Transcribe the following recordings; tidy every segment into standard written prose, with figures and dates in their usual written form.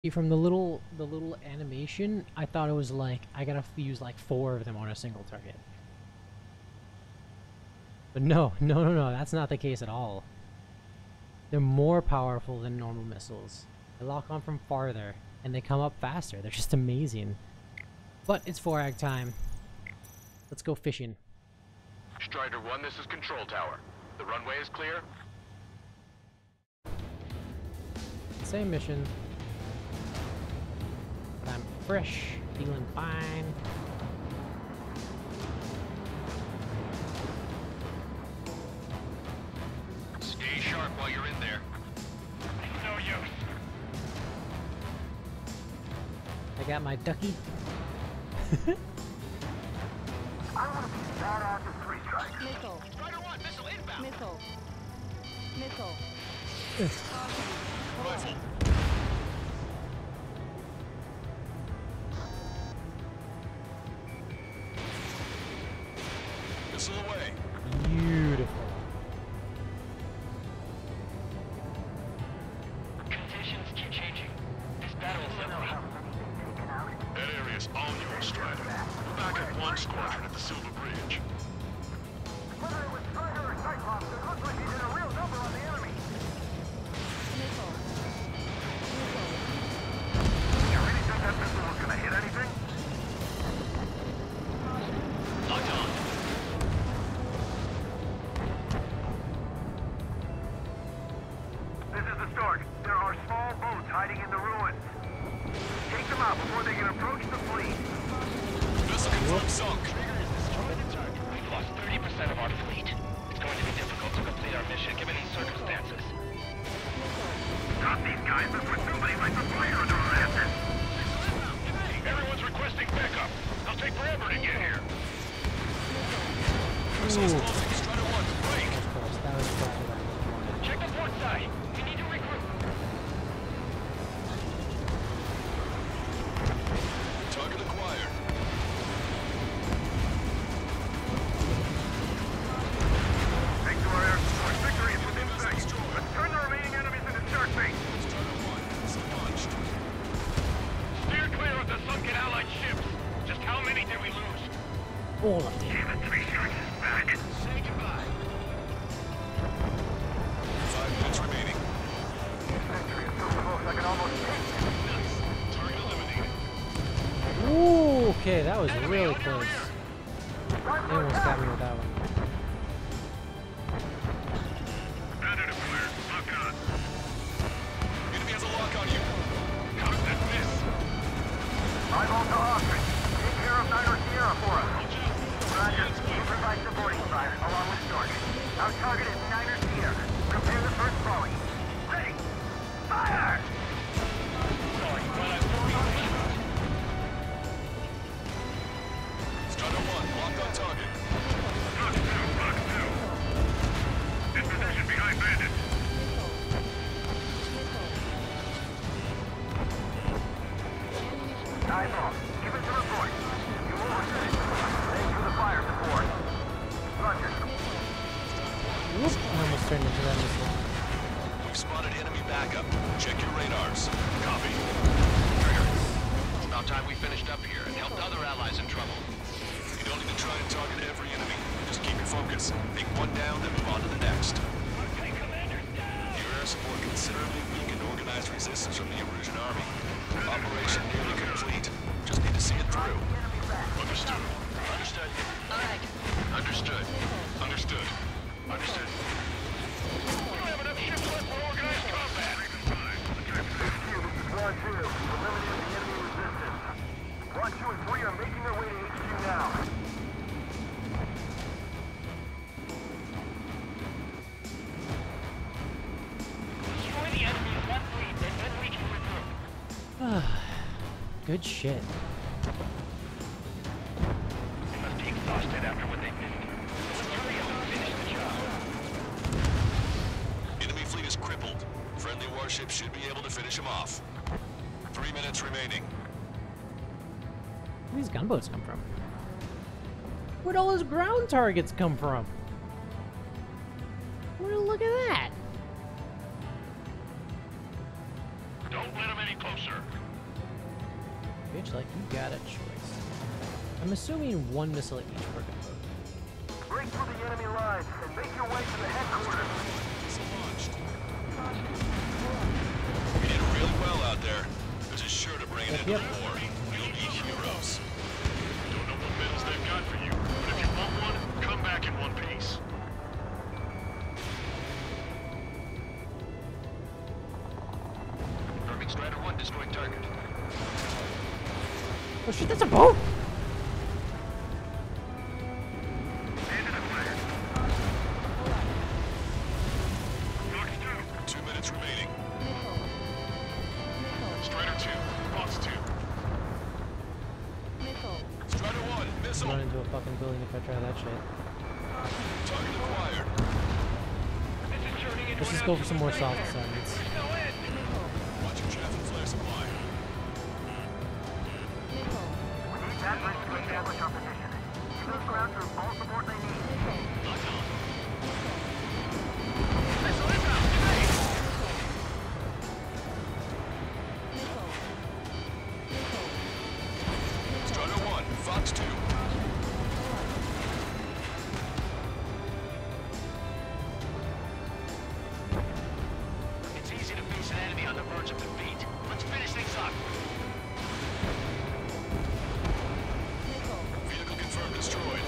From the little animation, I thought it was like I gotta use like 4 of them on a single target. But no, that's not the case at all. They're more powerful than normal missiles. They lock on from farther, and they come up faster. They're just amazing. But it's 4-ag time. Let's go fishing. Strider 1, this is Control Tower. The runway is clear? Same mission. But I'm fresh, feeling fine. Stay sharp while you're in there. No use. I got my ducky. I want to be badass at 3 strikes. Missile. Strider 1, missile inbound. Missile. Missile. Rifle. Missile away. Beautiful. Conditions keep changing. This battle is ugly. That area's all yours, Strider. Back at 1 squadron at the Silver Bridge. Whether it was Strider or Cyclops, it looks like he did a real number on the enemy. Missile. You really think that missile was going to hit anything? Locked on. This is the start. There are small boats hiding in the ruins. Take them out before they can approach the fleet. Missile confirmed sunk. We've lost 30% of our fleet. It's going to be difficult to complete our mission given these circumstances. Stop these guys before somebody lights a fire under our asses. Everyone's requesting backup. They'll take forever to get here. Missiles closing. Strider 1, break. Of course, that was close to that. Check the port side. We need to regroup. Target acquired. Thanks to our air support, victory is within sight. Let's turn the remaining enemies into shark bait. Strider 1, is punched. Steer clear of the sunken Allied ships. Just how many did we lose? All of them. Damn it, 3 sharks is back. Say goodbye. 5 minutes remaining. Victory is so close I can almost taste it. Nice. Target eliminated. Ooh, okay, that was Enemy really on your close. rear. They almost got me with that one. Bandit acquired. Lock on. Enemy has a lock on you. Counter that miss. Eyeball to Ostrich. Take care of 9 or Sierra for us. Roger. We provide supporting fire along with Stork. Our target is 9 or Sierra. Prepare the first volley. Ready. Fire! Strider 1, locked on target. Lock 2. In position behind Bandit. Eyeball. Give us a report. You will receive. Thanks for the fire support. Roger. Whoop, I almost turned into that missile. We've spotted enemy backup. Check your radars. Copy. Trigger. It's about time we finished up here and helped other allies in trouble. You don't need to try and target every enemy. Just keep your focus. Take one down, then move on to the next. Your air support considerably weakened organized resistance from the Erusian army. Operation nearly complete. Just need to see it through. Understood. Understood. Understood. Understood. Understood. We don't have enough ships left for organized combat. This is 1-2. We've eliminated the enemy resistance. 1, 2, and 3 are making their way to HQ now. Destroy the enemy's one fleet, and then we can regroup. Good shit. They must be exhausted after what they've been through. Let's hurry up and finish the job. Enemy fleet is crippled. Friendly warships should be able to finish them off. 3 minutes remaining. Where these gunboats come from? Where'd all those ground targets come from? Well, look at that. Don't let them any closer. bitch, like you got a choice. I'm assuming one missile at each per gunboat. Break through the enemy lines and make your way to the headquarters. Missile launched. You did really well out there. This is sure to bring an end to the war. You'll be heroes. Don't know what medals they've got for you, but if you want one, come back in one piece. Confirming Strider 1 destroyed target. Oh shit, that's a boat! Into the fire. 2 minutes remaining. Missile. Missile. Strider 2, Fox 2. Missile. Strider 1, missile. Run into a fucking building if I try that shit. Target acquired. Let's just go for some more soft assignments. Missile. Watch your traffic flare supply. Missile. We need that bridge to establish our position. Give those ground troops all support they need. Missile. Missile inbound! Grenade! Missile. Missile. Strider 1, Fox 2. It's easy to face an enemy on the verge of defeat. Let's finish things up. Missile. Vehicle confirmed destroyed.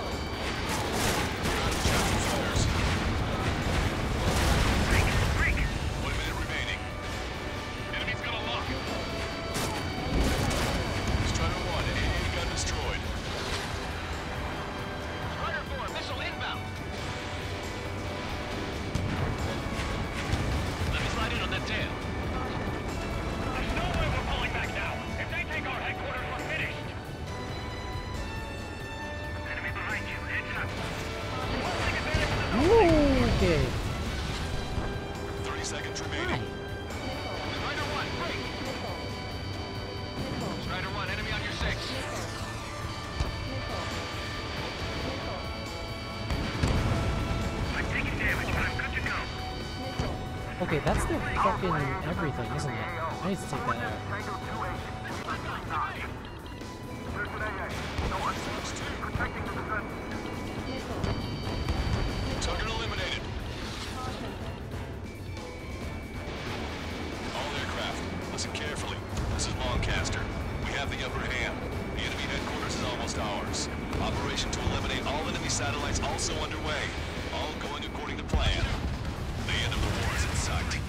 Traffic flares. 1 minute remaining. Enemy's got a lock. Strider 1, AA gun destroyed. Strider 4, missile inbound. Let me slide in on that tail. There's no way we're pulling back now. If they take our headquarters, we're finished. Enemy behind you. Heads up. We'll take advantage of the Ooh, okay. 30 seconds Hi. remaining. Strider 1, break. Missile. Missile. Strider 1, enemy on your 6. Missile. Missile. Missile. I'm taking damage, but I'm good to go. Missile. Okay, that's the fucking everything, isn't it? I need to take that out. Tango 2-8. There's an AA. No one. Protecting the defense. Missile. Target eliminated. Caution. All aircraft, listen carefully. This is Lancaster. We have the upper hand. The enemy headquarters is almost ours. Operation to eliminate all enemy satellites also underway. All going according to plan. The end of the war is in sight.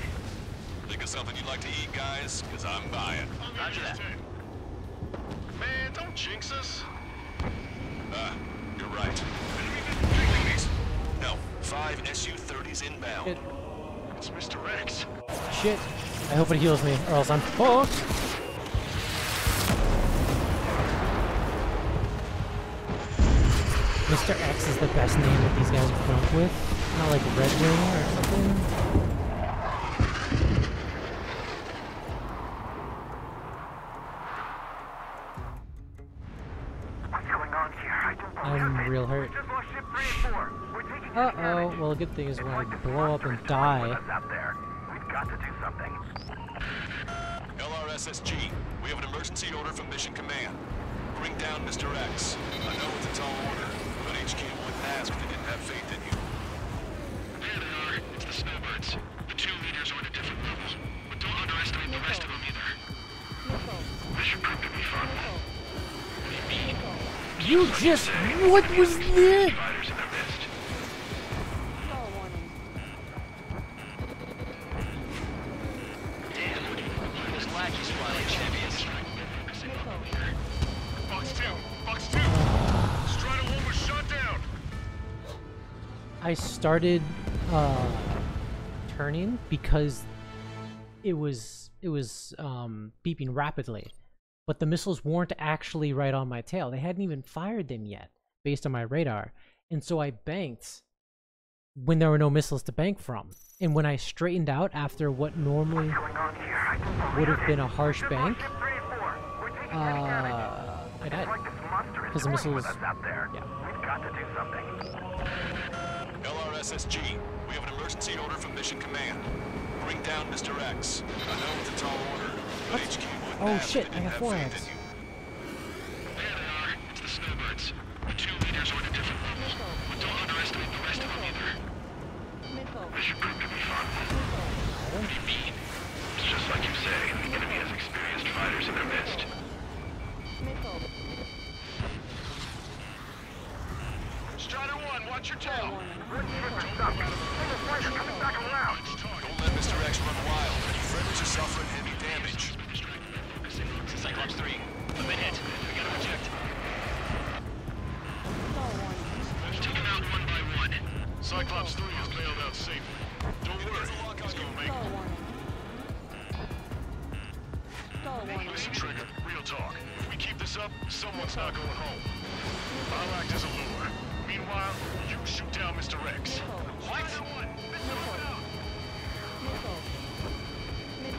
Think of something you'd like to eat, guys? Because I'm buying. Roger that. Man, don't jinx us. Ah, you're right. No, 5 Su-30s inbound. Shit. It's Mr. X. Shit. I hope it heals me, or else I'm fucked. Mr. X is the best name that these guys have come up with. Not like Red Wing or something. What's going on here? I don't believe I'm it. real hurt. We just lost ship 3 and 4. We're taking Uh-oh. damage. Well, the good thing is when I Like the blow up and monster is fucking with die, us out there. We've got to do something. LRSSG, we have an emergency order from Mission Command. Bring down Mr. X. I know it's a tall order, but HQ wouldn't ask if they didn't have faith in you. There they are. It's the snowbirds. The 2 leaders are at a different level. But don't underestimate the rest of them either. Missile. This should prove to be fun. Missile. What do you mean? Missile. you just what was that? Fighters in their midst. Stall warning. Damn. This lackey squad like champions. Missile. Fox 2! Fox 2! Strider 1 was shot down! I started turning because it was beeping rapidly, but the missiles weren't actually right on my tail. They hadn't even fired them yet based on my radar, and so I banked when there were no missiles to bank from. And when I straightened out after what normally Going on here? I don't believe would have it. been a harsh Just bank, lost ship 3 and 4. We're taking heavy damage. I died. Like this monster is 'Cause the toying with missiles- us out there. yeah. We've got to do something. LRSSG, we have an emergency order from Mission Command. Bring down Mr. X. I know it's a tall order, but HQ wouldn't Oh, ask shit, if I they got didn't 4 have X. faith in you. Watch your tail. One shipper stuck. Single flighter coming back around. Don't let Mr. X run wild. Your friendlies are suffering heavy damage. Cyclops 3, I've been hit. We gotta eject. Take him out one by one. Cyclops 3 has bailed out safely. Don't worry, he's gonna make it. Listen, Trigger, real talk. If we keep this up, someone's not going home. I'll act as a lure. Meanwhile, you shoot down Mr. X. What?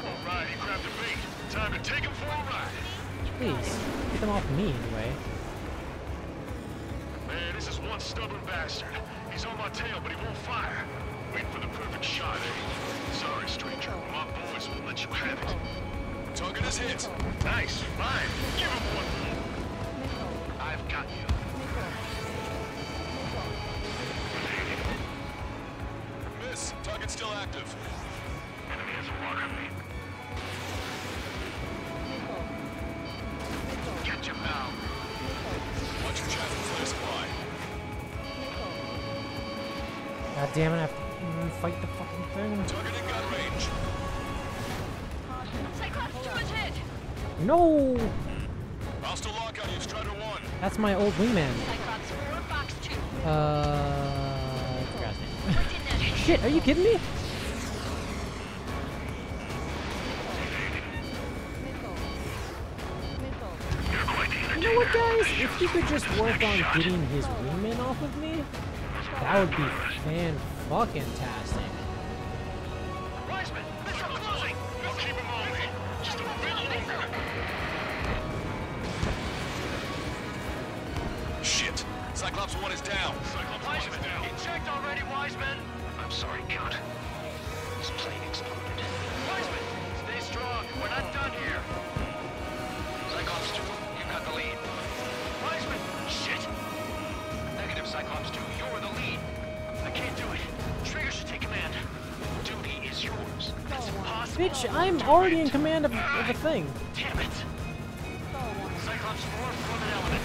Alright, he grabbed the bait. Time to take him for a ride. Please, get them off me anyway. Man, this is one stubborn bastard. He's on my tail, but he won't fire. Wait for the perfect shot, eh? Sorry, stranger. My boys won't let you have it. Target is hit. Nice. Fine. Give him one more. I've got you. Miss, target's still active. Enemy has a lock on me. Catch him now. Watch your chaff and flare supply. God damn it, I have to fight the fucking thing. Target in gun range. Cyclops 2 is hit! No! Hostile lock on you, Strider 1. That's my old wingman. Cyclops 4, Fox 2. I forgot his name. What's in that? Shit, are you kidding me? You know what, guys? If he could just work on getting his wingman off of me, that would be fan-fucking-tastic. Wiseman, missile closing. We'll keep him on me. Just a bit longer. Shit. Cyclops 1 is down. Cyclops 1 is down. Eject already, Wiseman. I'm sorry, Count. This plane exploded. Wiseman, stay strong. We're not done here. Cyclops 2, you got the lead. Wiseman, shit. Negative, Cyclops 2. You're the lead. I can't do it. Trigger should take command. Duty is yours. That's impossible. Bitch, I'm already in command of the thing. Damn it. Cyclops 4, form an element.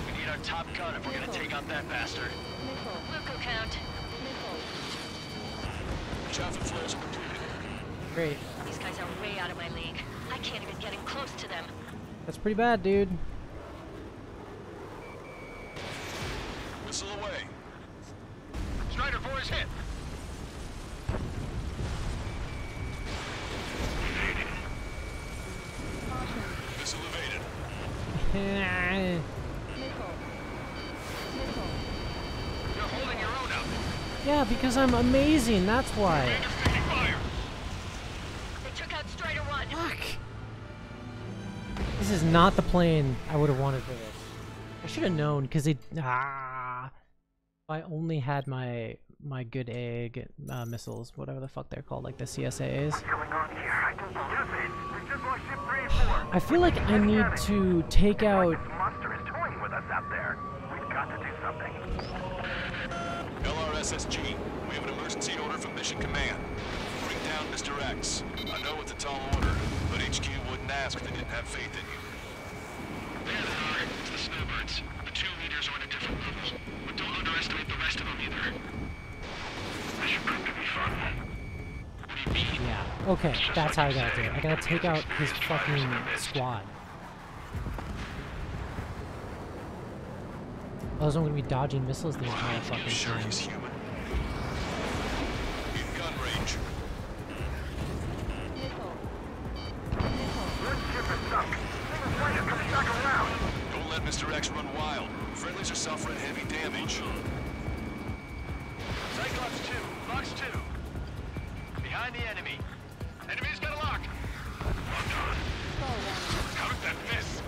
We need our top gun if we're gonna take out that bastard. Luco count. Chaff and flares are completed. Great. These guys are way out of my league. I can't even get in close to them. That's pretty bad, dude. Missile away. Strider 4 is hit. Missile evaded. You're holding your own out. Yeah, because I'm amazing, that's why. Commander's taking fire. They took out Strider 1. Fuck. This is not the plane I would have wanted for this. I should have known, because it... If I only had my good egg missiles, whatever the fuck they're called, like the CSAs. What's going on here? I don't believe it. We just lost ship 3 and 4. I feel like I need to take out... This monster is toying with us out there. We've got to do something. LRSSG, we have an emergency order from Mission Command. Bring down Mr. X. I know it's a tall order, but HQ wouldn't ask if they didn't have faith in you. There they are. It's the snowbirds. The 2 leaders are at a different level. But don't underestimate the rest of them either. This should prove to be fun. What do you mean? Yeah, okay, that's how I gotta do it. I gotta take out his fucking squad. Otherwise I'm gonna be dodging missiles the entire fucking Sure time. he's human. In gun range. One ship is stuck. Single flighter coming back around. Don't let Mr. X run wild. Friendlies are suffering heavy damage. Cyclops 2, Fox 2. Behind the enemy. Enemy's got a lock. How did that miss?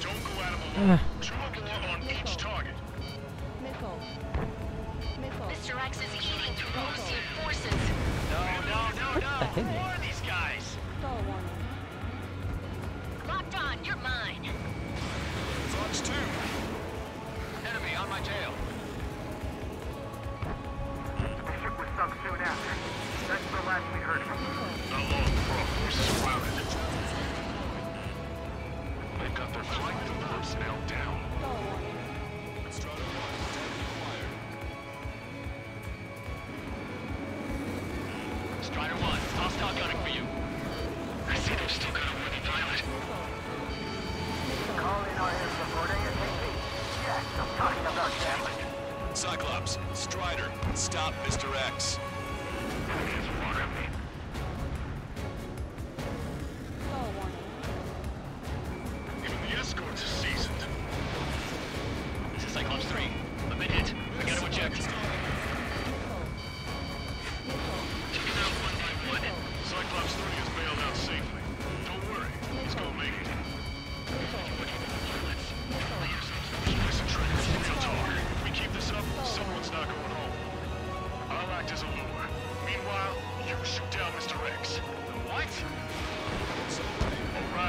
Don't go out of the loop. 2 or more on each target. Mr. X is eating through Ocean forces. No. hit me? Who are these guys? Locked on, you're mine. Fox 2. Enemy on my tail. The ship was sunk soon after. That's the last we heard from them. Not long before our forces surrounded. They've got their flight controls nailed down. Strider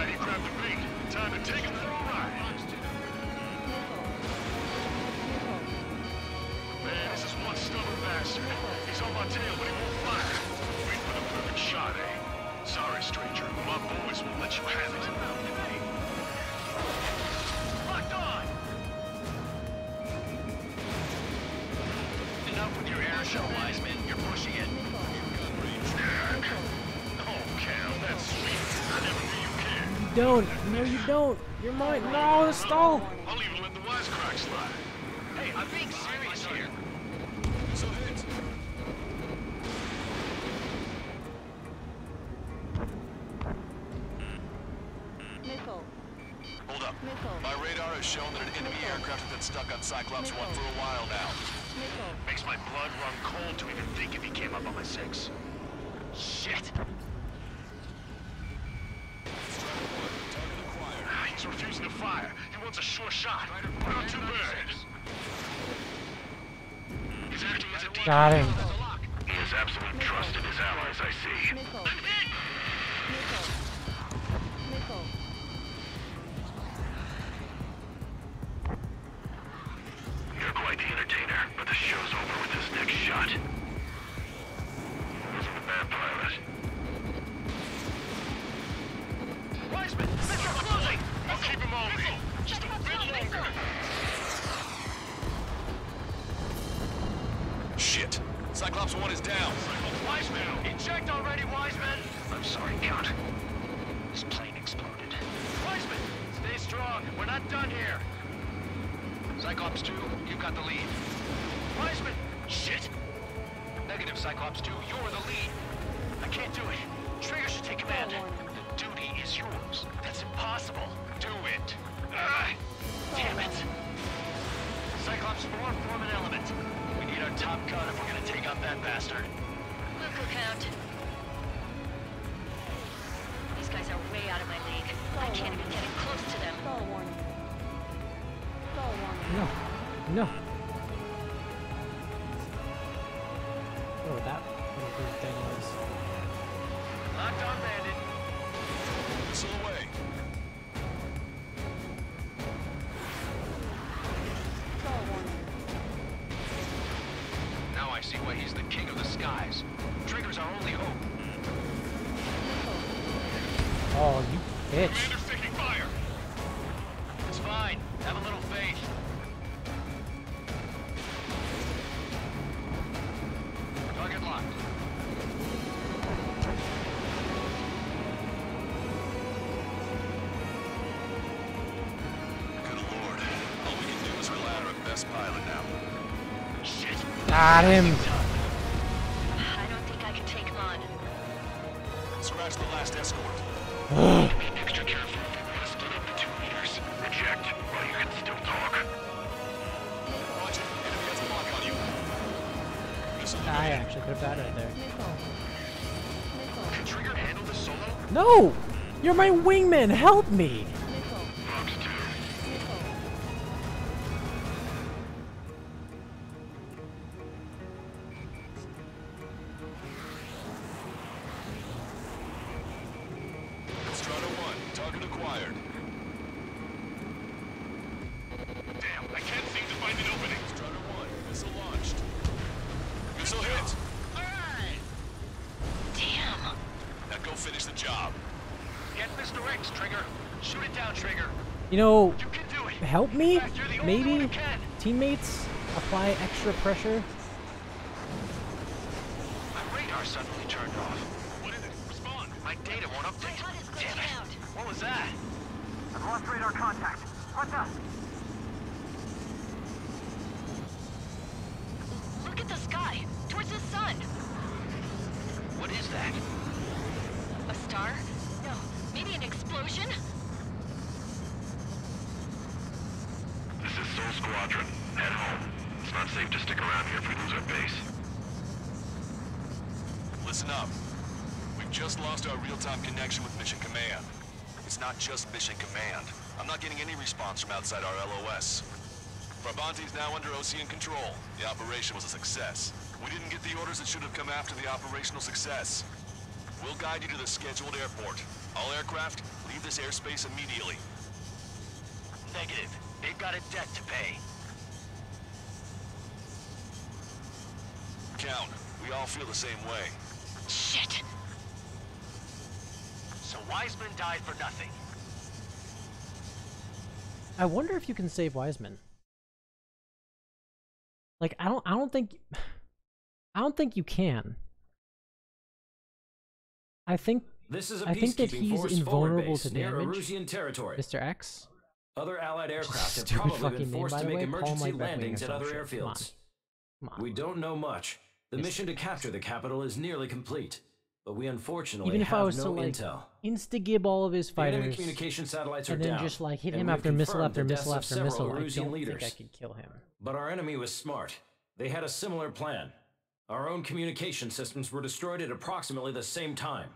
Alright, he grabbed the bait. Time to take him for a ride. Man, this is one stubborn bastard. He's on my tail, but he won't fire. Wait for the perfect shot, eh? Sorry, stranger. My boys won't let you have it. Locked on! Enough with your air show, Wiseman. You're pushing it. Oh, Cal, that's sweet. I never knew you cared. You don't. No, you don't. You're mine. No, the stall. I'll even let the wisecrack slide. Hey, I'm being serious here. So hit. Missile. Hold up. Missile. My radar has shown that an enemy aircraft has been stuck on Cyclops 1 for a while now. Missile. Makes my blood run cold to even think if he came up on my 6. Shit! He's refusing to fire. He wants a sure shot. Not too bad. He's acting as a decoy. Got him. He has absolute trust in his allies, I see. Missile. Missile. Missile. You're quite the entertainer, but the show's over with this next shot. Wasn't a bad pilot. Wiseman, missile closing! I'll keep him on me. Just a bit longer. Shit. Cyclops 1 is down. Wiseman, eject already, Wiseman! I'm sorry, Count. His plane exploded. Wiseman, stay strong. We're not done here. Cyclops 2, you've got the lead. Wiseman! Shit! Negative, Cyclops 2, you're the lead. I can't do it. Trigger should take command. The duty is yours. That's impossible. Do it. Damn it. Cyclops 4, form an element. We need our top gun if we're gonna take out that bastard. Look, Count. These guys are way out of my league. I can't even get in close to them. Stall warning. Stall warning. No. No. Oh, that little blue thing was. Locked on, Bandit. Missile away. Stall warning. Now I see why he's the king of the skies. Trigger's our only hope. Oh, you bitch. Commander's taking fire. It's fine. Have a little faith. Target locked. Good lord. All we can do is rely on our best pilot now. Shit. Got him. I don't think I can take him on. Scratch the last escort. Extra careful. We'll split up the 2 leaders. Reject while you can still talk. Roger. Enemy has a lock on you. Missile I actually could have died right there. Missile. Missile. Can Trigger handle this solo? No! You're my wingman! Help me! Missile. Fox 2. Missile. Strata 1. Target acquired. Damn, I can't seem to find an opening. Strata 1. Missile launched. Missile hit. Damn. Now go finish the job. Get Mr. X, Trigger. Shoot it down, Trigger. You know, You can do it. help me? In fact, you're the only one Maybe? who can. Teammates? Apply extra pressure? My radar suddenly turned off. What is it? Respond. My data won't update. My HUD is Damn glitching it. out. What was that? I've lost radar contact. What's up? Look at the sky. Towards the sun. What is that? A star? No. Maybe an explosion? This is Soul Squadron. Head home. It's not safe to stick around here if we lose our base. Listen up. We've just lost our real-time connection with Mission Command. It's not just Mission Command. I'm not getting any response from outside our LOS. Brabante's now under OCN control. The operation was a success. We didn't get the orders that should have come after the operational success. We'll guide you to the scheduled airport. All aircraft, leave this airspace immediately. Negative. They've got a debt to pay. Count, we all feel the same way. Shit. So Wiseman died for nothing. I wonder if you can save Wiseman. Like, I don't think you can. I think This is a I think that peacekeeping he's force invulnerable forward base to near damage, Erusian territory. Mr. X. Other Allied aircraft have Stupid probably fucking been name, forced by to the make way. Call him emergency like Beckwing or landings at some other shit. Come on. airfields. Come on. We don't know much. The mission to capture the capital is nearly complete, but we unfortunately Even if have I was no to like intel. insta-gib all of his The enemy fighters communication satellites are and then down, just like hit and him we've after missile confirmed after the deaths missile of after several missile, I Erusian don't leaders. think I could kill him. But our enemy was smart. They had a similar plan. Our own communication systems were destroyed at approximately the same time.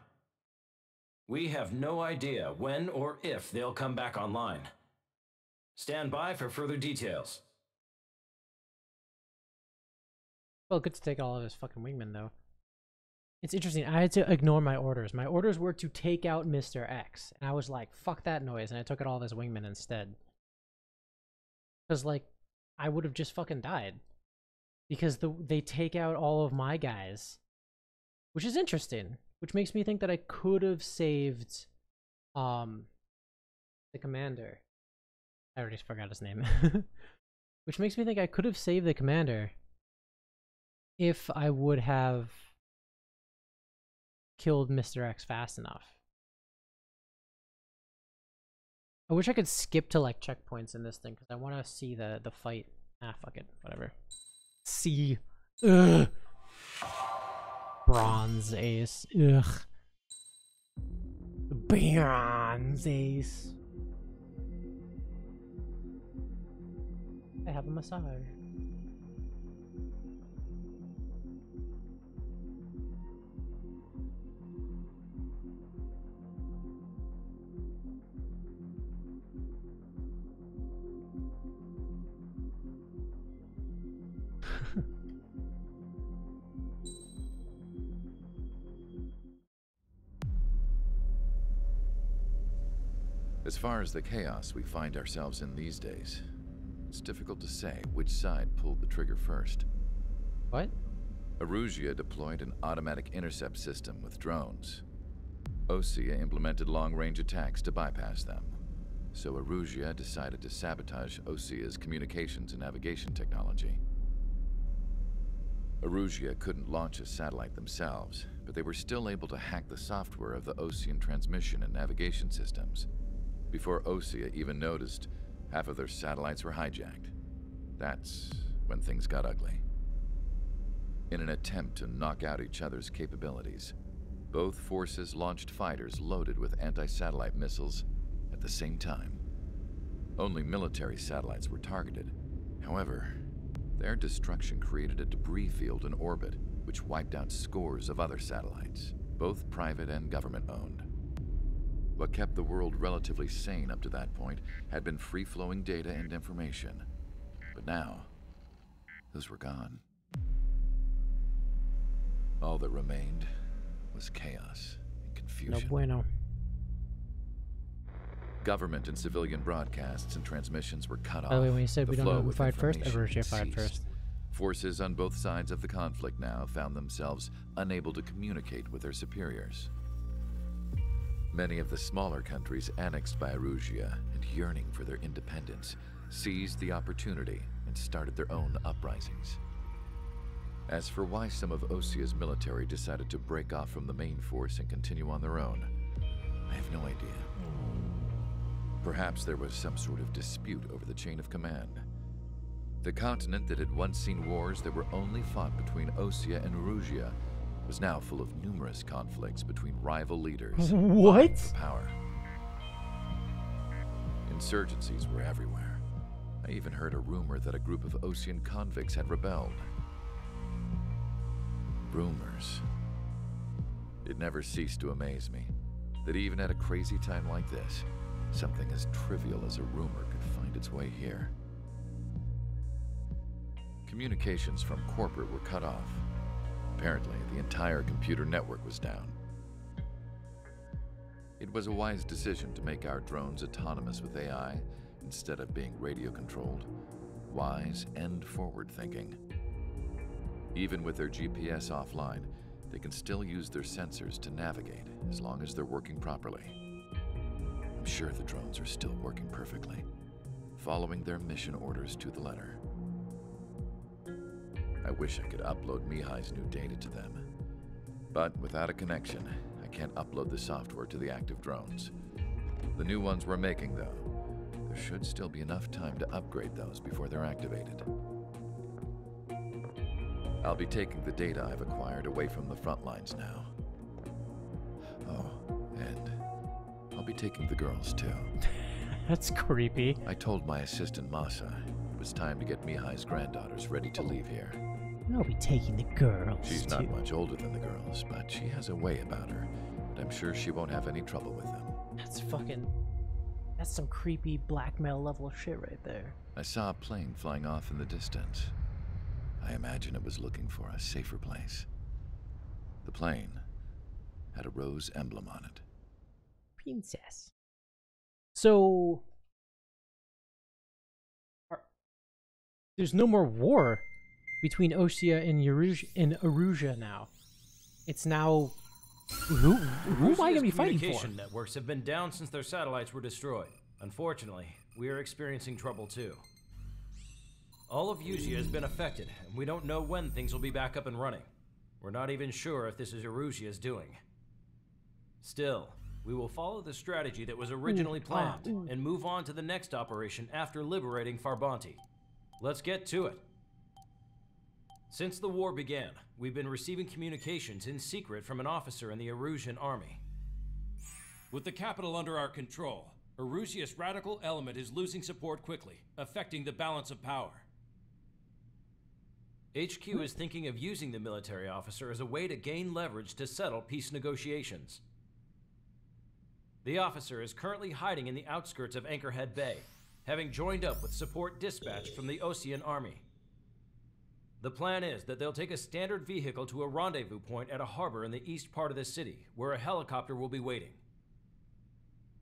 We have no idea when or if they'll come back online. Stand by for further details. Well, good to take all of his fucking wingmen, though. It's interesting. I had to ignore my orders. My orders were to take out Mr. X. And I was like, fuck that noise. And I took out all of his wingmen instead. Because, like, I would have just fucking died. Because they take out all of my guys. Which is interesting. Which makes me think that I could have saved the commander. I already forgot his name. Which makes me think I could have saved the commander if I would have killed Mr. X fast enough. I wish I could skip to like checkpoints in this thing because I want to see the fight. Ah, fuck it, whatever. See, ugh. Bronze Ace, ugh. Bronze Ace. I have a massage. As far as the chaos we find ourselves in these days, it's difficult to say which side pulled the trigger first. What? Erusia deployed an automatic intercept system with drones. Osea implemented long-range attacks to bypass them. So Erusia decided to sabotage Osea's communications and navigation technology. Erusia couldn't launch a satellite themselves, but they were still able to hack the software of the Osean transmission and navigation systems. Before Osea even noticed, half of their satellites were hijacked. That's when things got ugly. In an attempt to knock out each other's capabilities, both forces launched fighters loaded with anti-satellite missiles at the same time. Only military satellites were targeted. However, their destruction created a debris field in orbit, which wiped out scores of other satellites, both private and government-owned. What kept the world relatively sane up to that point had been free-flowing data and information. But now, those were gone. All that remained was chaos and No confusion. bueno. Government and civilian broadcasts and transmissions were cut off. By the way, when you said The we don't know flow who of fired first, information Erusia fired ceased. first. Forces on both sides of the conflict now found themselves unable to communicate with their superiors. Many of the smaller countries annexed by Erusia and yearning for their independence seized the opportunity and started their own uprisings. As for why some of Osea's military decided to break off from the main force and continue on their own, I have no idea. Perhaps there was some sort of dispute over the chain of command. The continent that had once seen wars that were only fought between Osea and Erusia was now full of numerous conflicts between rival leaders. What? vying for power. Insurgencies were everywhere. I even heard a rumor that a group of Osean convicts had rebelled. Rumors. It never ceased to amaze me that even at a crazy time like this, something as trivial as a rumor could find its way here. Communications from corporate were cut off. Apparently, the entire computer network was down. was a wise decision to make our drones autonomous with AI instead of being radio-controlled. Wise and forward-thinking. Even with their GPS offline, they can still use their sensors to navigate as long as they're working properly. I'm sure the drones are still working perfectly, following their mission orders to the letter. I wish I could upload Mihai's new data to them. But without a connection, I can't upload the software to the active drones. The new ones we're making, though, there should still be enough time to upgrade those before they're activated. I'll be taking the data I've acquired away from the front lines now. Oh, and I'll be taking the girls, too. That's creepy. I told my assistant Masa it was time to get Mihai's granddaughters ready to leave here. I'll be taking the girls, She's too. not much older than the girls, but she has a way about her, and I'm sure she won't have any trouble with them. That's some creepy blackmail level shit right there. I saw a plane flying off in the distance. I imagine it was looking for a safer place. The plane had a rose emblem on it. Princess. So... there's no more war between Osea and Erusia now. It's now... Who am I going to be fighting for? Communication networks have been down since their satellites were destroyed. Unfortunately, we are experiencing trouble too. All of Usia has been affected, and we don't know when things will be back up and running. We're not even sure if this is Erusia's doing. Still, we will follow the strategy that was originally planned and move on to the next operation after liberating Farbanti. Let's get to it. Since the war began, we've been receiving communications in secret from an officer in the Erusian army. With the capital under our control, Erusia's radical element is losing support quickly, affecting the balance of power. HQ is thinking of using the military officer as a way to gain leverage to settle peace negotiations. The officer is currently hiding in the outskirts of Anchorhead Bay, having joined up with support dispatched from the Osean army. The plan is that they'll take a standard vehicle to a rendezvous point at a harbor in the east part of the city, where a helicopter will be waiting.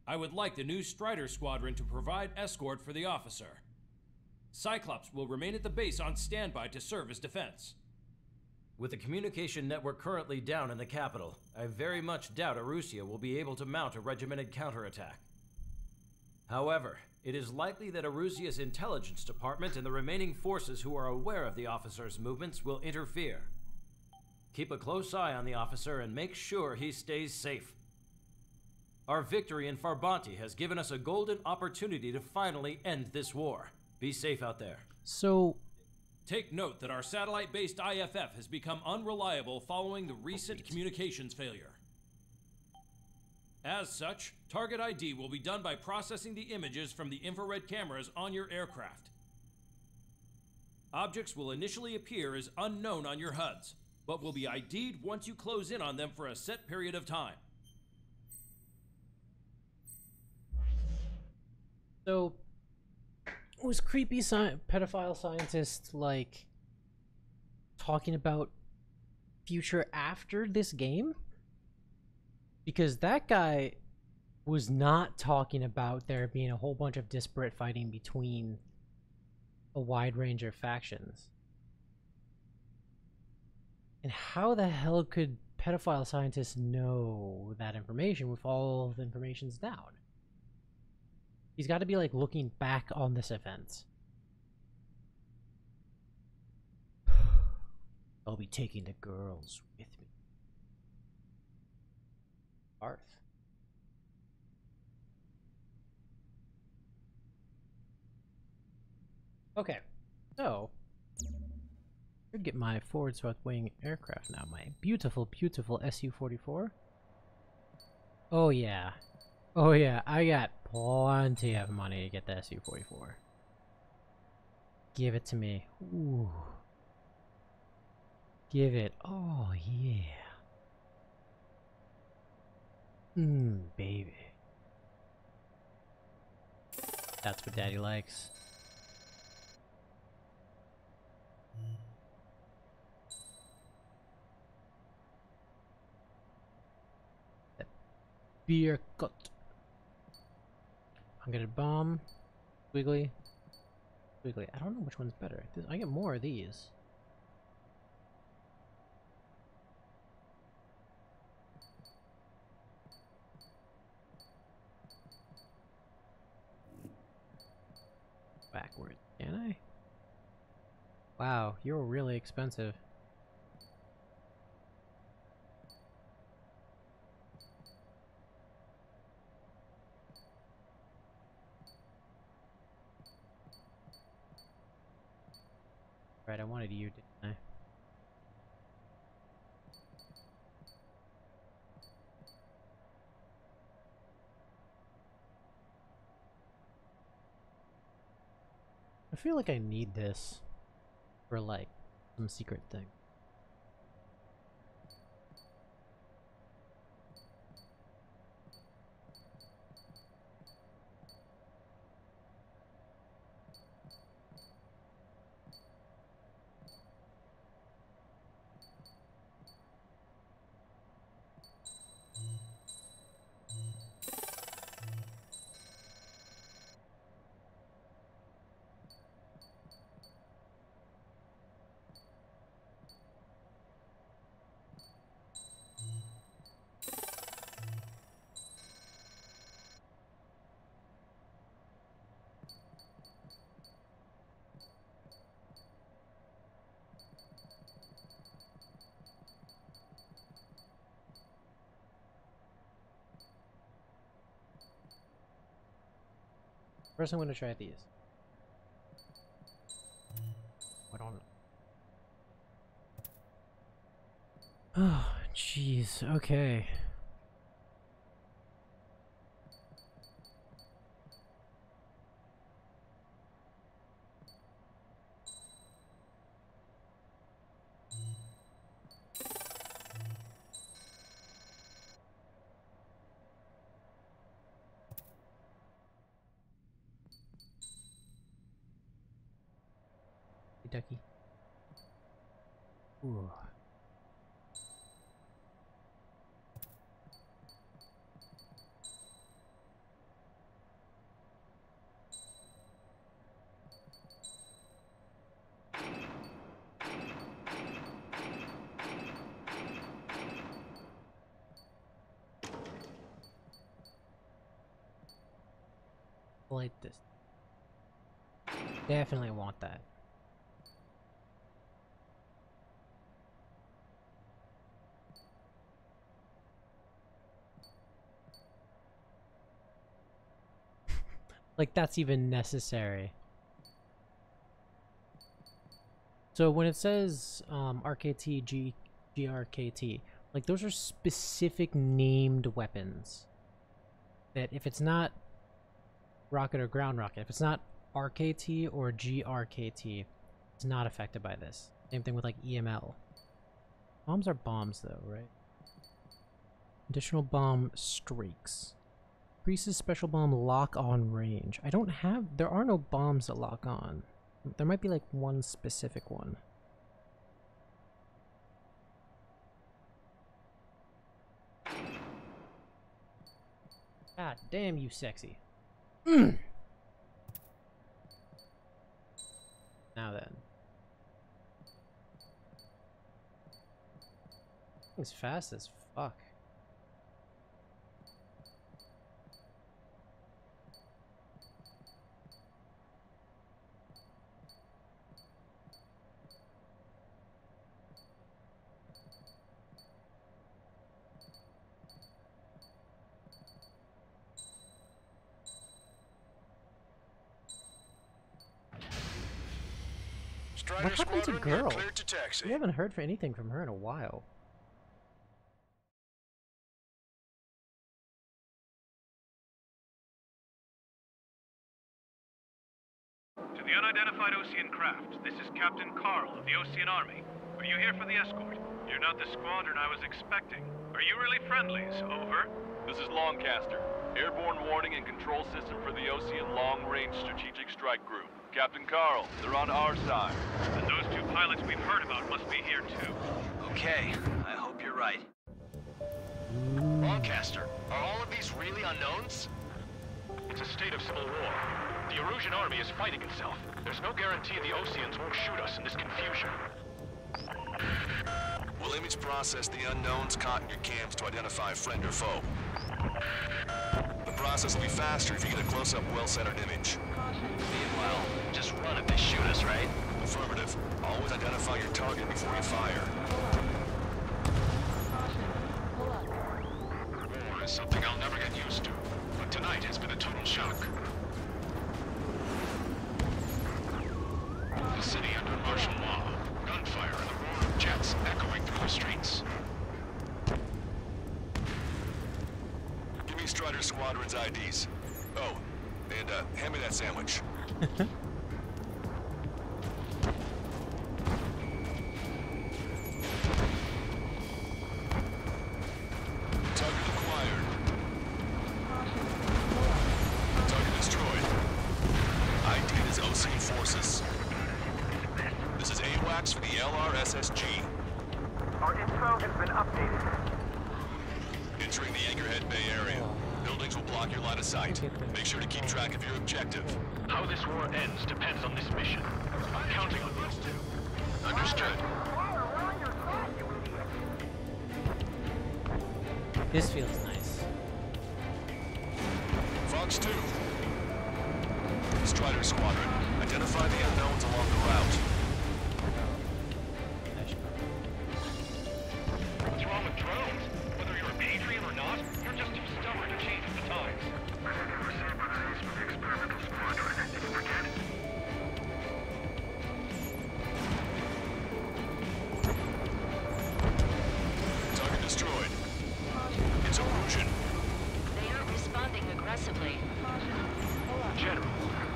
I would like the new Strider Squadron to provide escort for the officer. Cyclops will remain at the base on standby to serve as defense. With the communication network currently down in the capital, I very much doubt Erusia will be able to mount a regimented counterattack. However, it is likely that Erusia's intelligence department and the remaining forces who are aware of the officer's movements will interfere. Keep a close eye on the officer and make sure he stays safe. Our victory in Farbanti has given us a golden opportunity to finally end this war. Be safe out there. So... take note that our satellite-based IFF has become unreliable following the recent communications failure. As such, target ID will be done by processing the images from the infrared cameras on your aircraft. Objects will initially appear as unknown on your HUDs, but will be ID'd once you close in on them for a set period of time. So, was creepy pedophile scientist, like, talking about future after this game? Because that guy was not talking about there being a whole bunch of disparate fighting between a wide range of factions. And how the hell could pedophile scientists know that information if all the information's down? He's got to be, like, looking back on this event. I'll be taking the girls with me. Arth. Okay, so I get my forward swept wing aircraft now. My beautiful, beautiful Su-44. Oh yeah, I got plenty of money to get the Su-44. Give it to me. Ooh. Give it. Oh yeah. Baby. That's what Daddy likes. beer cut. I'm gonna bomb. Squiggly. Squiggly. I don't know which one's better. I get more of these. Backward, can I? Wow, you're really expensive. Right, I wanted you, didn't I? I feel like I need this for like some secret thing. First, I'm going to try these. I don't know. Oh, jeez. Okay. Hey, ducky. Ooh. Like this. Definitely want that. Like, that's even necessary. So when it says RKT, GRKT, like those are specific named weapons. That if it's not rocket or ground rocket, if it's not RKT or GRKT, it's not affected by this. Same thing with like EML. Bombs are bombs though, right? Additional bomb streaks. Increases special bomb lock on range. I don't have, there are no bombs that lock on. There might be like one specific one. God damn you, sexy. Now then. It's fast as fuck. Strider What happened to Squadron, you're Girl? cleared to taxi. We haven't heard anything from her in a while. To the unidentified Osean craft, this is Captain Carl of the Osean Army. Are you here for the escort? You're not the squadron I was expecting. Are you really friendlies? Over. This is Longcaster. Airborne warning and control system for the Osean Long Range Strategic Strike Group. Captain Carl, they're on our side. And those two pilots we've heard about must be here too. Okay, I hope you're right. All Caster. Are all of these really unknowns? It's a state of civil war. The Erusian army is fighting itself. There's no guarantee the Oseans won't shoot us in this confusion. We'll image process the unknowns caught in your cams to identify friend or foe. The process will be faster if you get a close-up, well-centered image. Meanwhile, just run if they shoot us, right? Affirmative. Always identify your target before you fire. War is something I'll never get used to, but tonight has been a total shock. The city under martial law, gunfire and the roar of jets echoing through the streets. Give me Strider Squadron's IDs. Oh, and hand me that sandwich. Target acquired. Target destroyed. ID is Osean forces. This is AWACS for the LRSSG. Our info has been updated. Entering the Anchorhead Bay area. Buildings will block your line of sight. Make sure to keep track of your objective. How this war ends depends on this mission. I'm counting on those two. Understood. This feels nice. Fox 2. Strider Squadron. Identify the unknowns along the route. What's wrong with drones? Whether you're a patriot or not, you're just too stubborn to change with the times. Target destroyed. It's Erusian. They aren't responding aggressively. General,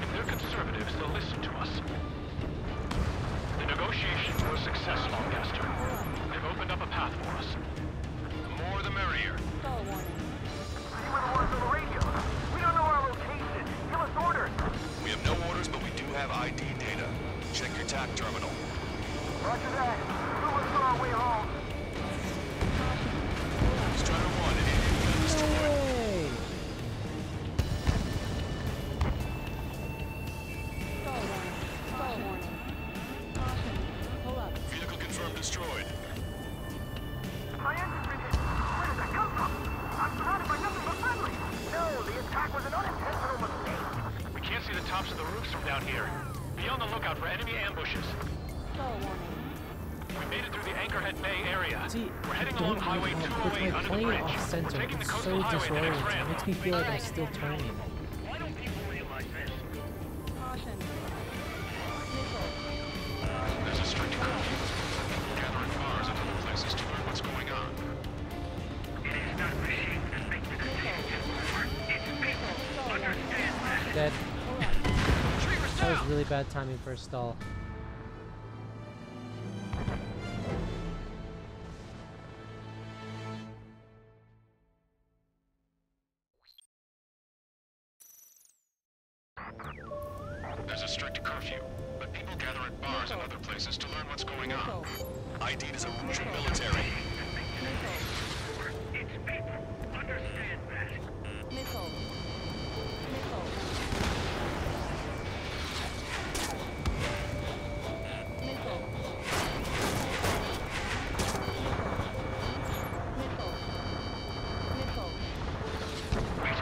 if they're conservatives, they'll listen to us. The negotiations were a success, Longcaster. They've opened up a path for us. The more the merrier. Stall warning. You were the ones on the radio. We don't know our location. Give us orders. We have no orders, but we do have ID data. Check your TAC terminal. Roger that. Move us on our way home. Strider 1, enemy gun destroyed. Hey! Stall warning. Stall warning. Caution. Pull up. Vehicle confirmed destroyed. My engine's been hit. Where did that come from? I'm surrounded by nothing but friendly. No, the attack was an unintentional mistake. We can't see the tops of the roofs from down here. Be on the lookout for enemy ambushes. Stall warning. We made it through the Anchorhead Bay area. See, We're heading don't along Highway with 208 my under the plane bridge. off We're center. taking the It's coastal so highway to head disorienting. Fran. It makes me feel like I'm Alright. still turning. Why don't people realize this? Caution. Missile. There's a strict curfew. Gather in bars and other places to learn what's going on. It is not machine that makes the decision. It's people. Understand that. Dead. Pull up. That was really bad timing for a stall. There's a strict curfew, but people gather at bars and other places to learn what's going on. Missile. ID is Erusian military. Missile. It's people. Understand that. Missile. Missile. Missile. Missile. Missile. Wait,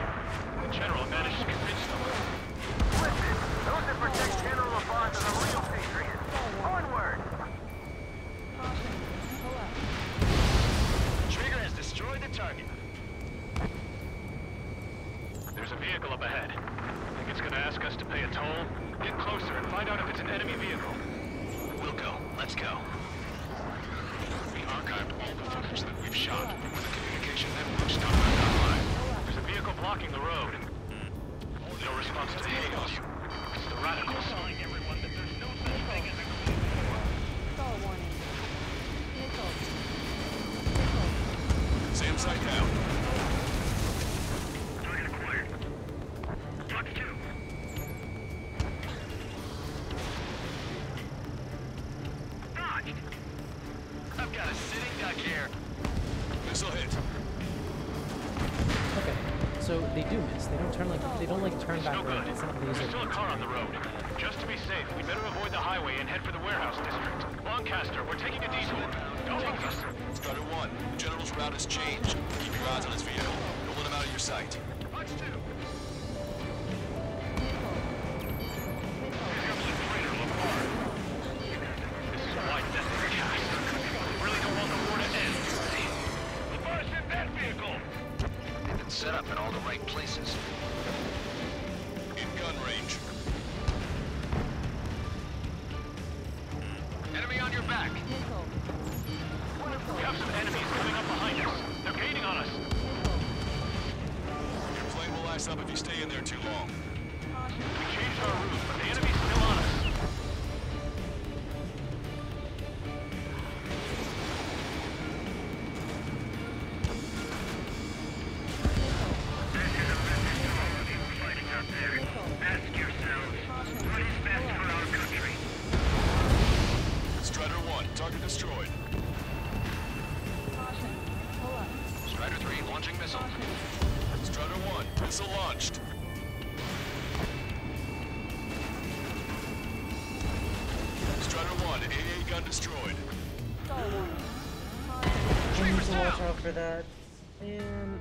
the general managed to convince them. Listen, those that protect General LaFont are the real patriots. Onward! Caution. Pull up. Trigger has destroyed the target. There's a vehicle up ahead. Think it's gonna ask us to pay a toll? Get closer and find out if it's an enemy vehicle. We'll go. Let's go. We archived all the footage that we've shot, but with the communication network stopped back online. There's a vehicle blocking the road. No response to hails. It's the radicals. Everyone that there's no such thing as a Stall warning. Missile. Missile. SAM site down. target acquired. Fox 2. Dodged. I've got a sitting duck here. This'll hit. this. They don't turn like turn back No around. good. It's not There's laser still a beams. car on the road. Just to be safe, we better avoid the highway and head for the warehouse district. Lancaster, we're taking a detour. Don't lose us. Strider 1, the General's route has changed. Keep your eyes on his vehicle. Don't let him out of your sight. Punch 2. This is a wide-netted cast. We really don't want the war to end. The bar's in that vehicle! They've been set up in all the right places. In gun range. Enemy on your back. We have some enemies coming up behind us. They're gaining on us. Your plane will ice up if you stay in there too long. We changed our route, but the enemy's still on us. This is a message to all of you fighting out there. Ask yourselves, what is best for our country? Strider 1, target destroyed. Strider 3 launching missile. Strider 1, missile launched. Strider 1, AA gun destroyed. I need to watch out for that. And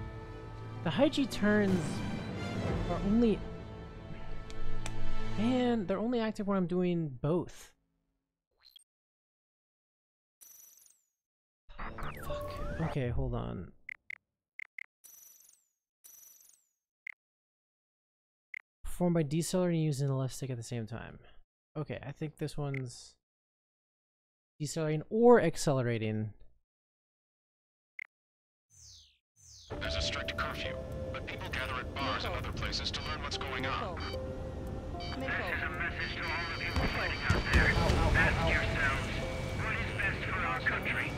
the high G turns are only... Man, they're only active when I'm doing both. Fuck. Okay, hold on. Performed by decelerating using the left stick at the same time. Okay, I think this one's decelerating or accelerating. There's a strict curfew, but people gather at bars and other places to learn what's going on. This is a message to all of you fighting out there. Ask yourselves, what is best for our country?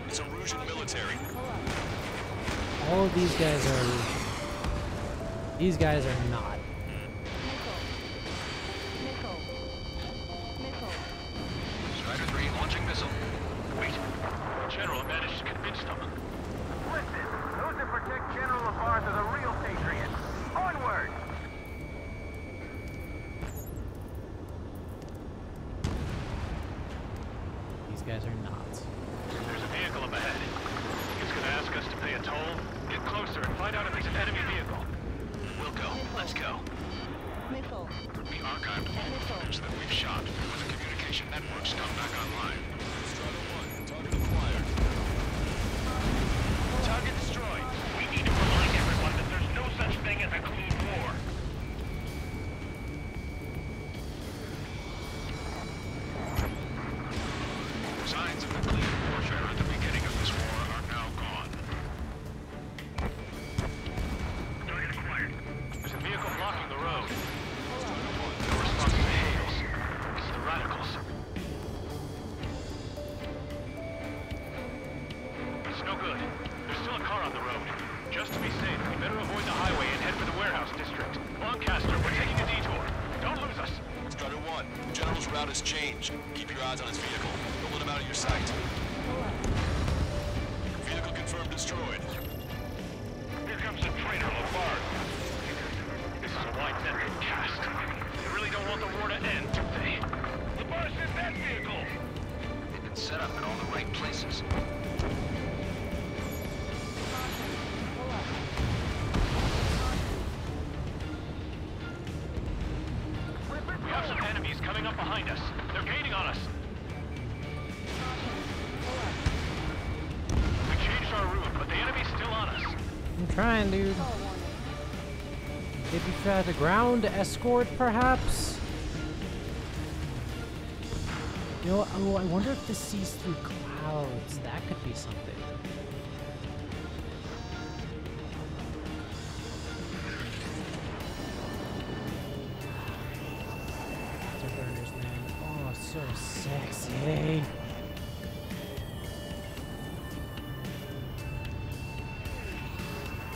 It's Erusian military. All of these guys are... These guys are not. Strider 3 launching missile. Wait. General managed to convince them. Listen, those that protect General Labarth are the real patriots. Onward! These guys are not. There's a vehicle up ahead. It's gonna ask us to pay a toll. Get closer and find out if it's an enemy vehicle. We'll go. Let's go. We archived all the footage that we've shot when the communication networks come back online. Strider 1, target acquired. Target destroyed. We need to remind everyone that there's no such thing as a clean war. Signs of the clean warfare at the beginning of this war are now gone. Target acquired. There's a vehicle blocking the road. No response to hails. It's the radicals. It's no good. There's still a car on the road. Just to be safe, we better avoid the highway and head for the warehouse district. Lancaster, we're taking a detour. Don't lose us. Strider 1, General's route has changed. Keep your eyes on his vehicle. Don't let him out of your sight. Vehicle confirmed destroyed. Here comes the traitor, Labarth. This is a wide-netted cast. They really don't want the war to end, do they? Labarth's in that vehicle! They've been set up in all the right places. We have some enemies coming up behind us. They're gaining on us. We changed our route, but the enemy's still on us. I'm trying, dude. Maybe try the ground escort, perhaps? You know, oh, I wonder if this sees through clouds. That could be something. Afterburners, man. Oh, so sexy.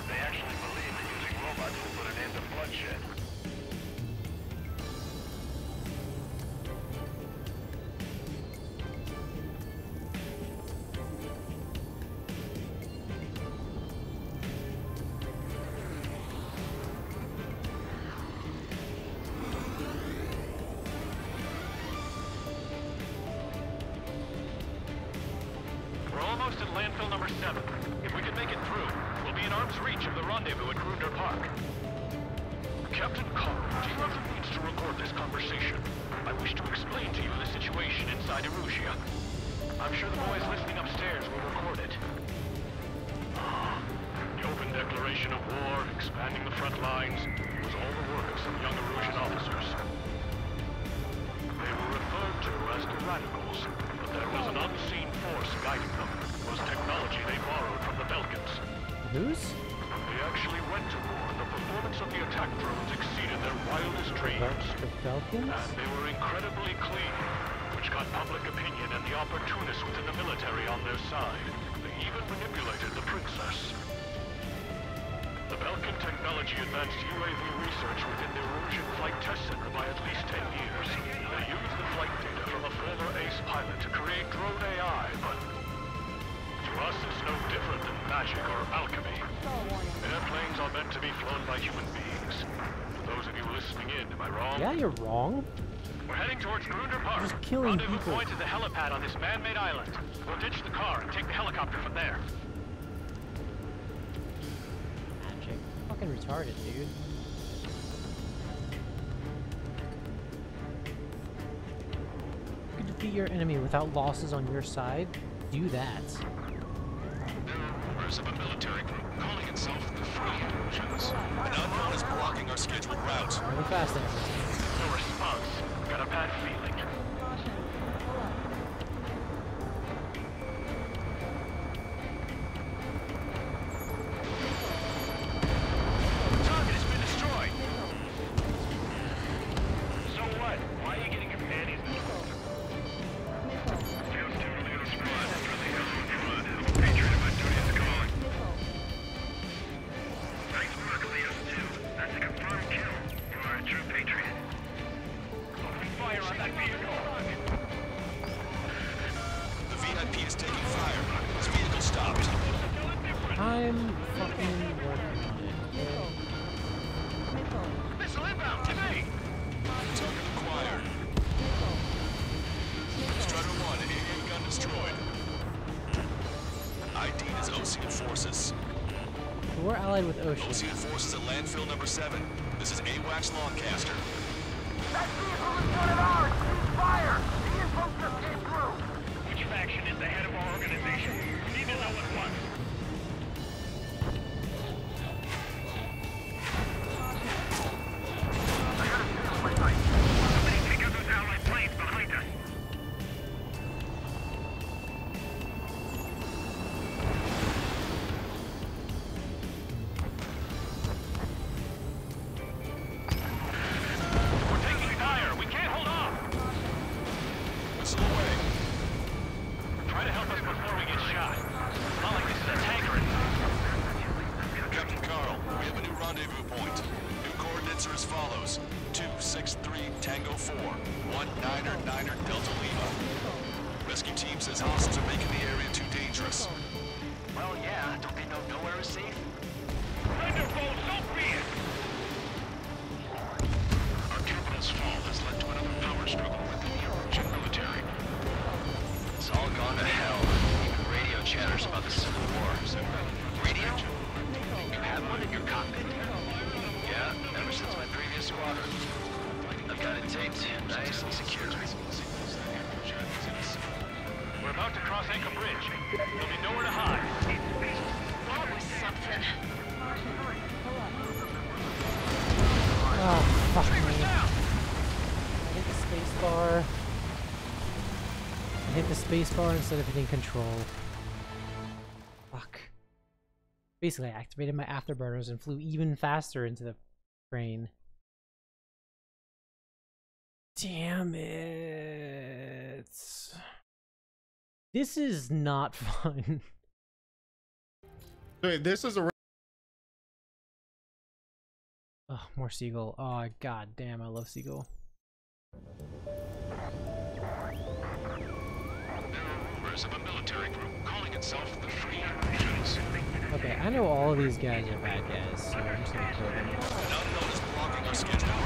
They actually believe that using robots will put an end to bloodshed. 7. If we can make it through, we'll be in arm's reach of the rendezvous at Grunder Park. Captain Carl, do you have the means to record this conversation? I wish to explain to you the situation inside Erusia. I'm sure the boys listening upstairs will record it. The open declaration of war, expanding the front lines, was all the work of some young Erusian officers. They were referred to as the Radicals, but there was an unseen force guiding them. It was technology they borrowed from the Belkans. Whose? They actually went to war, and the performance of the attack drones exceeded their wildest dreams. The Falcons? And they were incredibly clean, which got public opinion and the opportunists within the military on their side. They even manipulated the princess. The Belkan technology advanced UAV research within the Erusian Flight Test Center by at least 10 years. They used the flight data from a former ace pilot to create drone AI, but to us it's no different than magic or alchemy. Airplanes are meant to be flown by human beings. For those of you listening in, am I wrong? Yeah, you're wrong. We're heading towards Grunder Park. Just killing Rendezvous people. point is the helipad on this man-made island. We'll ditch the car and take the helicopter from there. Magic. Fucking retarded, dude. You can defeat your enemy without losses on your side. Do that. There are rumors of a military group calling itself the Free Erusians. An unknown is blocking our scheduled routes. Really fast there. No response. Got a bad feeling. Target has been destroyed. So what? Why are you getting your panties in the world? Feels totally out of spot. For the yellow in front. I'm a patriot. My duty is calling. Nice work, Leo 2. That's a confirmed kill. You are a true patriot. Open fire on that vehicle. The VIP is taking fire. His vehicle stopped. I'm fucking working on it. Missile inbound to me. Target acquired. Strider 1, AA gun destroyed. ID is Ocean Forces. We're allied with Ocean. Ocean Forces at landfill number 7. This is AWACS Longcaster. That vehicle is one of ours! Cease fire! The info just came through! Which faction is the head of our organization? We need to know at once. I heard a signal my sight. Somebody take out those allied planes behind us. We're taking fire. We can't hold off. Whistle away. Try to help us before we get shot. It's not like this is a tanker. Captain Carl, we have a new rendezvous point. New coordinates are as follows. 263 Tango 4, 199er Delta Lima. Rescue team says hostiles are making the area too dangerous. Well, yeah. Don't they know nowhere is safe? Thunderbolt, so be it. Our capital's fall has led to another power struggle within the Erusian military. It's all gone to hell. Even radio chatters about the Civil War. Radio? You have one in your cockpit? Yeah, ever since my previous squadron. I've got it taped, nice and secure. We're about to cross Anchor Bridge. There'll be nowhere to hide. That was something. Oh, fuck Reaper's me. down. I hit the space bar. I hit the space bar instead of hitting control. Fuck. Basically, I activated my afterburners and flew even faster into the train. Damn it. This is not fun. Wait, this is a Oh, more Seagull. Oh, god damn, I love Seagull. There are rumors of a military group calling itself the Free Erusians. Okay, I know all of these guys are bad guys, so I'm just gonna kill them. An unknown is blocking our scheduled